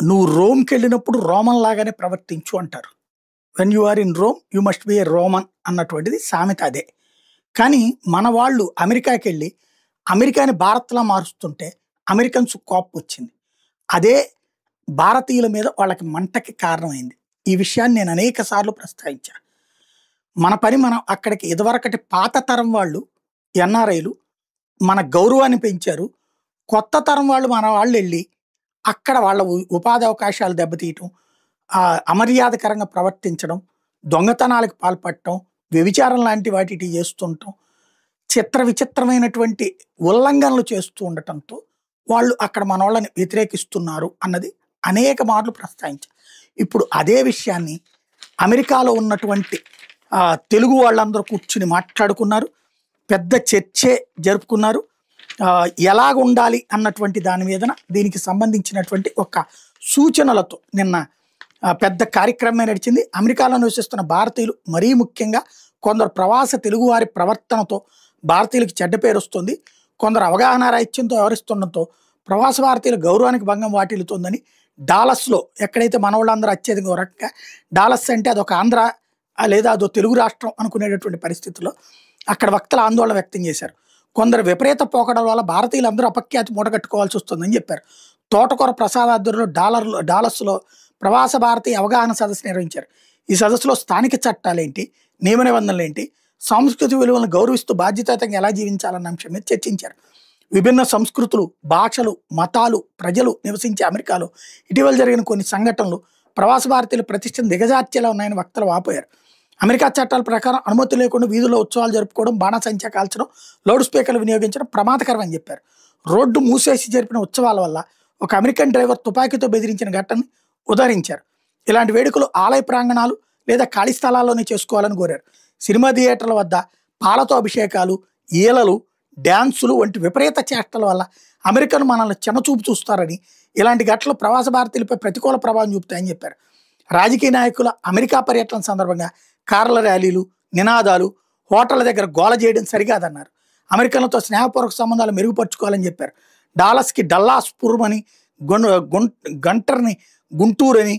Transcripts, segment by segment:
నువ్వు రోమ్‌కెళ్ళినప్పుడు రోమన్ లాగానే ప్రవర్తించు అంటారు. When you are in Rome you must be a Roman అన్నటువంటిది సామెత అదే. కానీ మన వాళ్ళు అమెరికాకెళ్ళి అమెరికాని భారత్‌లా మారుస్తుంటే అమెరికన్స్ కోపమొచ్చింది. అదే భారతీయుల మీద వాళ్ళకి మంటకి కారణమైంది. ఈ విషయాన్ని నేను అనేక సార్లు ప్రస్తావించా. మన పని మనం అక్కడికి ఇదివరకటి పాత తరం వాళ్ళు ఎన్ఆర్ఐలు మన గౌరవాన్ని పెంచారు. కొత్త తరం వాళ్ళు మన వాళ్ళెళ్ళి అక్కడ వాళ్ళ ఉపాధి అవకాశాలు దెబ్బతీయటం, అమర్యాదకరంగా ప్రవర్తించడం, దొంగతనాలకు పాల్పడటం, వ్యభిచారం లాంటి వాటిటి చేస్తుంటం, చిత్ర విచిత్రమైనటువంటి ఉల్లంఘనలు చేస్తూ ఉండటంతో వాళ్ళు అక్కడ మనోళ్ళని వ్యతిరేకిస్తున్నారు అన్నది అనేక మార్లు ప్రస్తావించారు. ఇప్పుడు అదే విషయాన్ని అమెరికాలో ఉన్నటువంటి తెలుగు వాళ్ళందరూ కూర్చుని మాట్లాడుకున్నారు. పెద్ద చర్చే జరుపుకున్నారు. ఎలాగుండాలి అన్నటువంటి దాని మీదన దీనికి సంబంధించినటువంటి ఒక సూచనలతో నిన్న పెద్ద కార్యక్రమమే నడిచింది. అమెరికాలో నివసిస్తున్న భారతీయులు మరీ ముఖ్యంగా కొందరు ప్రవాస తెలుగువారి ప్రవర్తనతో భారతీయులకి చెడ్డ పేరు వస్తుంది, కొందరు అవగాహన రాహిత్యంతో వ్యవహరిస్తుండటంతో ప్రవాస భారతీయుల గౌరవానికి భంగం వాటిల్లుతుందని డాలస్లో ఎక్కడైతే మనవాళ్ళందరూ అత్యధిక రకంగా డాలస్ అంటే అదొక ఆంధ్ర లేదా అదో తెలుగు రాష్ట్రం అనుకునేటటువంటి పరిస్థితుల్లో అక్కడ వక్తలు ఆందోళన వ్యక్తం చేశారు. కొందరు విపరీత పోకడల వల్ల భారతీయులందరూ అపఖ్యాతి మూటగట్టుకోవాల్సి వస్తుందని చెప్పారు. తోటకూర ప్రసాద్ ఆధ్వర్యంలో డాలస్లో ప్రవాస భారతీయ అవగాహన సదస్సు నిర్వహించారు. ఈ సదస్సులో స్థానిక చట్టాలేంటి, నియమ నిబంధనలేంటి, సాంస్కృతిక విలువలను గౌరవిస్తూ బాధ్యతాయుతంగా ఎలా జీవించాలన్న అంశం మీద చర్చించారు. విభిన్న సంస్కృతులు, భాషలు, మతాలు, ప్రజలు నివసించే అమెరికాలో ఇటీవల జరిగిన కొన్ని సంఘటనలు ప్రవాస భారతీయుల ప్రతిష్టను దిగజార్చేలా ఉన్నాయని వక్తలు వాపోయారు. అమెరికా చట్టాల ప్రకారం అనుమతి లేకుండా వీధుల్లో ఉత్సవాలు జరుపుకోవడం, బాణసంచా కాల్చడం, లౌడ్ స్పీకర్లు వినియోగించడం ప్రమాదకరమని చెప్పారు. రోడ్డు మూసేసి జరిపిన ఉత్సవాల వల్ల ఒక అమెరికన్ డ్రైవర్ తుపాకీతో బెదిరించిన ఘటనని ఉదహరించారు. ఇలాంటి వేడుకలు ఆలయ ప్రాంగణాలు లేదా ఖాళీ స్థలాల్లోనే చేసుకోవాలని కోరారు. సినిమా థియేటర్ల వద్ద పాలతో అభిషేకాలు, ఈలలు, డ్యాన్సులు వంటి విపరీత చేష్టల వల్ల అమెరికన్ మనల్ని చిన్నచూపు చూస్తారని, ఇలాంటి ఘటనలు ప్రవాస భారతీయులపై ప్రతికూల ప్రభావం చూపుతాయని చెప్పారు. రాజకీయ నాయకుల అమెరికా పర్యటన సందర్భంగా కార్ల ర్యాలీలు, నినాదాలు, హోటళ్ల దగ్గర గోల చేయడం సరికాదన్నారు. అమెరికన్లతో స్నేహపూర్వక సంబంధాలు మెరుగుపరుచుకోవాలని చెప్పారు. డాలస్కి డల్లాస్ పుర్మని, గంటర్ని గుంటూరు అని,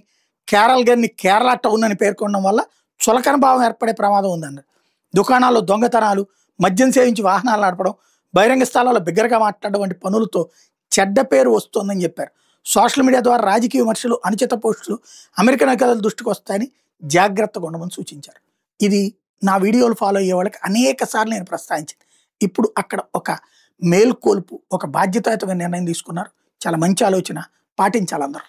కేరళ గన్ని కేరళ టౌన్ అని పేర్కొనడం వల్ల చులకన భావం ఏర్పడే ప్రమాదం ఉందన్నారు. దుకాణాల్లో దొంగతనాలు, మద్యం సేవించి వాహనాలు నడపడం, బహిరంగ స్థలాల్లో బిగ్గరగా మాట్లాడడం వంటి పనులతో చెడ్డ పేరు వస్తుందని చెప్పారు. సోషల్ మీడియా ద్వారా రాజకీయ విమర్శలు, అనుచిత పోస్టులు అమెరికన్ అధికారుల దృష్టికి వస్తాయని జాగ్రత్తగా ఉండమని సూచించారు. ఇది నా వీడియోలు ఫాలో అయ్యే వాళ్ళకి అనేక సార్లు నేను ప్రస్తావించాను. ఇప్పుడు అక్కడ ఒక మేల్కొల్పు, ఒక బాధ్యతాయుతమైన నిర్ణయం తీసుకున్నారు. చాలా మంచి ఆలోచన, పాటించాలి అందరూ.